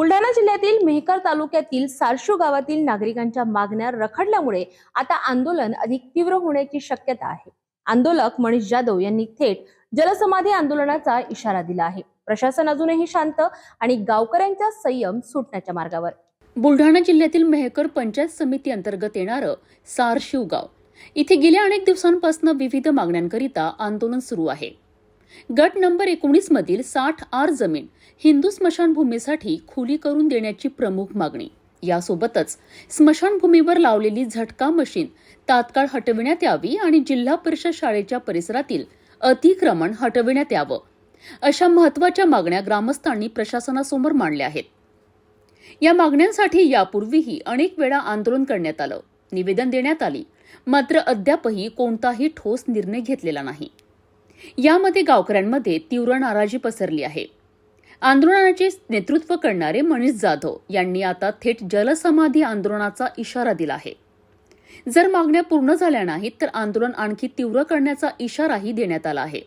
बुलढाणा जिल्ह्यातील मेहकर तालुक्यातील सारशू गावातील नागरिकांच्या मागण्या रखडल्यामुळे आता आंदोलन अधिक तीव्र होण्याची शक्यता आहे। आंदोलक मनीष जाधव यांनी थेट जलसमाधी आंदोलनाचा इशारा दिला आहे। प्रशासन अजूनही शांत आणि गावकऱ्यांचा संयम सुटण्याच्या मार्गावर। बुलढाणा जिल्ह्यातील मेहकर पंचायत समिती अंतर्गत येणारं सारशिव गाव इथे गेल्या अनेक दिवसांपासून विविध मागण्यांकरिता आंदोलन सुरू आहे। गट नंबर 19 मधील 60 आर जमीन हिंदू स्मशानभूमीसाठी खुली करून देण्याची प्रमुख मागणी, यासोबतच स्मशानभूमीवर लावलेली झटका मशीन तात्काळ हटविण्यात यावी आणि जिल्हा परिषद शाळेच्या परिसरातील अतिक्रमण हटविण्यात यावं, अशा महत्त्वाच्या मागण्या ग्रामस्थांनी प्रशासनासमोर मांडल्या आहेत। या मागण्यांसाठी यापूर्वीही अनेक वेळा आंदोलन करण्यात आलं, निवेदन देण्यात आली, मात्र अद्यापही कोणताही ठोस निर्णय घेतलेला नाही। यामध्ये गावकऱ्यांमध्ये तीव्र नाराजी पसरली आहे। आंदोलनाचे नेतृत्व करणारे मनीष जाधव यांनी आता थेट जलसमाधी आंदोलनाचा इशारा दिला आहे। जर मागण्या पूर्ण झाल्या नाहीत तर आंदोलन आणखी तीव्र करण्याचा इशाराही देण्यात आला आहे।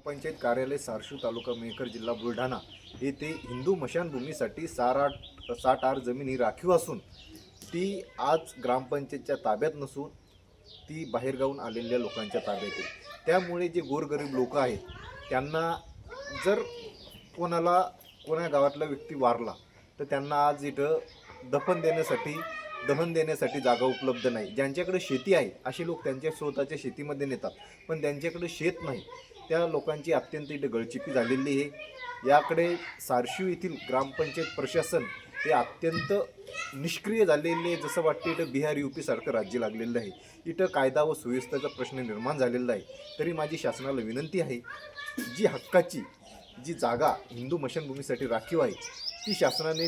पंचायत कार्यालय सारशू तालुका मेहकर जिल्हा बुलढाणा येथे हिंदू स्मशानभूमीसाठी 60 आर जमीन ही राखीव असून ती आज ग्रामपंचायतच्या ताब्यात नसून ती बाहेरगावून आलेल्या लोकांच्या ताब्यात आहे। त्यामुळे जे गोरगरीब लोक आहेत त्यांना जर कोणा गावातला व्यक्ती वारला तर त्यांना आज इथं दफन देण्यासाठी जागा उपलब्ध नाही। ज्यांच्याकडे शेती आहे असे लोक त्यांच्या स्वतःच्या शेतीमध्ये नेतात, पण त्यांच्याकडे शेत नाही। त्या लोकांची अत्यंत इथं गळचिपी झालेली आहे। याकडे सारशिव येथील ग्रामपंचायत प्रशासन हे अत्यंत निष्क्रिय झालेले आहे। जसं वाटतं इथं बिहार यूपी सारखं राज्य लागलेलं आहे। इथं कायदा व सुव्यवस्थेचा प्रश्न निर्माण झालेला आहे। तरी माझी शासनाला विनंती आहे, जी हक्काची जी जागा हिंदू स्मशानभूमीसाठी राखीव आहे ती शासनाने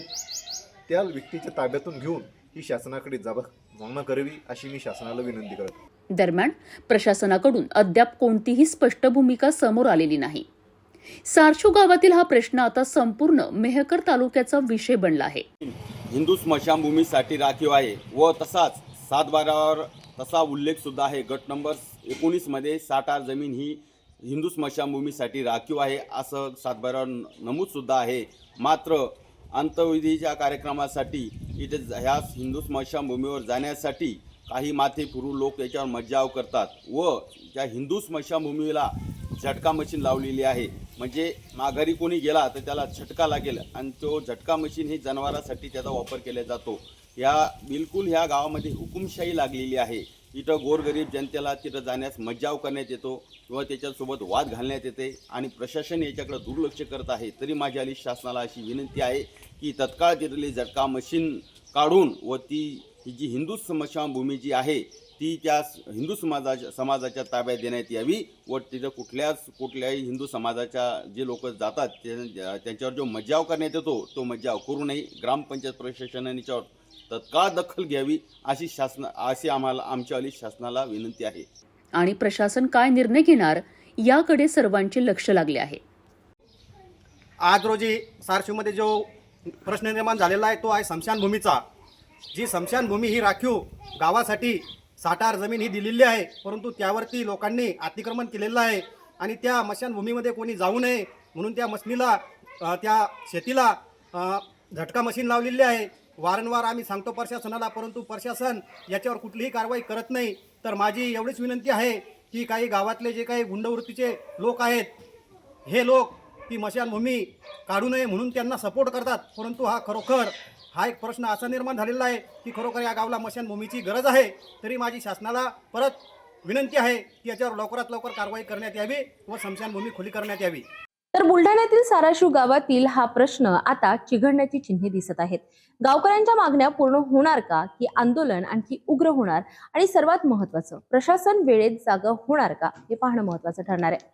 त्या व्यक्तीच्या ताब्यातून घेऊन ही शासनाकडे जमा करावी, अशी मी शासनाला विनंती करतो। दरम्यान प्रशासनाकडून अद्याप कोणतीही स्पष्ट भूमिका समोर आलेली नाही। सारशू गावातील हा प्रश्न आता संपूर्ण मेहकर तालुक्याचा विषय बनला आहे। हिंदू स्मशानभूमीसाठी राखीव आहे व तसाच 7/12वर तसा उल्लेख सुद्धा आहे। गट नंबर 19 मध्ये 60 आर जमीन ही हिंदू स्मशानभूमीसाठी राखीव आहे असं 7/12वर नमूद सुद्धा आहे। मात्र अंत्यविधीच्या कार्यक्रमासाठी इथे ह्या हिंदू स्मशानभूमीवर जाण्यासाठी काही माथेफिरू लोक याच्यावर मज्जाव करतात व त्या हिंदू स्मशानभूमीला झटका मशीन लावलेली आहे। म्हणजे माघारी कोणी गेला तर त्याला झटका लागेल आणि तो झटका मशीन ही जनावरांसाठी त्याचा वापर केला जातो। बिलकुल ह्या गावामध्ये हुकुमशाही लागलेली आहे। इथं गोरगरीब जनतेला तिथं जाण्यास मज्जाव करण्यात येतो किंवा त्याच्यासोबत वाद घालण्यात येते आणि प्रशासन याच्याकडे दुर्लक्ष करत आहे। तरी माझी आली शासनाला अशी विनंती आहे की तत्काळ तिथली झटका मशीन काढून व ती जी हिंदू स्मशानभूमी जी आहे ती त्या हिंदू समाजाच्या ताब्यात देण्यात यावी व तिथं कुठल्याही हिंदू समाजाच्या जे लोक जातात त्यांच्यावर जो मज्जाव करण्यात येतो तो मज्जाव करू नये। ग्रामपंचायत प्रशासनाने याच्यावर तत्काळ दखल घ्यावी अशी आमच्या शासनाला विनंती आहे। आणि प्रशासन काय निर्णय घेणार याकडे सर्वांचे लक्ष लागले आहे। आज रोजी सारशूमध्ये जो प्रश्न निर्माण झालेला आहे तो आहे स्मशानभूमीचा। जी स्मशानभूमी ही राखीव गावासाठी 60 आर जमीन ही दिलेली आहे, परंतु त्यावरती लोकांनी अतिक्रमण केलेलं आहे आणि त्या स्मशानभूमीमध्ये कोणी जाऊ नये म्हणून त्या शेतीला झटका मशीन लावलेली आहे। वारंवार आम्ही सांगतो प्रशासनाला, परंतु प्रशासन याच्यावर कुठलीही कारवाई करत नाही। तर माझी एवढीच विनंती आहे की काही गावातले जे काही गुंडवृत्तीचे लोक आहेत हे लोक ती स्मशानभूमी काढू नये म्हणून त्यांना सपोर्ट करतात, परंतु हा एक प्रश्न असा निर्माण झालेला आहे की खरोखर या गावाला स्मशानभूमीची गरज आहे। तरी माझी शासनाला परत विनंती आहे की याच्यावर लवकरात लवकर कारवाई करण्यात यावी व स्मशानभूमी खुली करण्यात यावी। तर बुलढाण्यातील सारशू गावातील हा प्रश्न आता चिघळण्याची चिन्हे दिसत आहेत। गावकऱ्यांच्या मागण्या पूर्ण होणार का की आंदोलन आणखी उग्र होणार, आणि सर्वात महत्त्वाचं प्रशासन वेळेत जागा होणार का हे पाहणं महत्त्वाचं ठरणार आहे।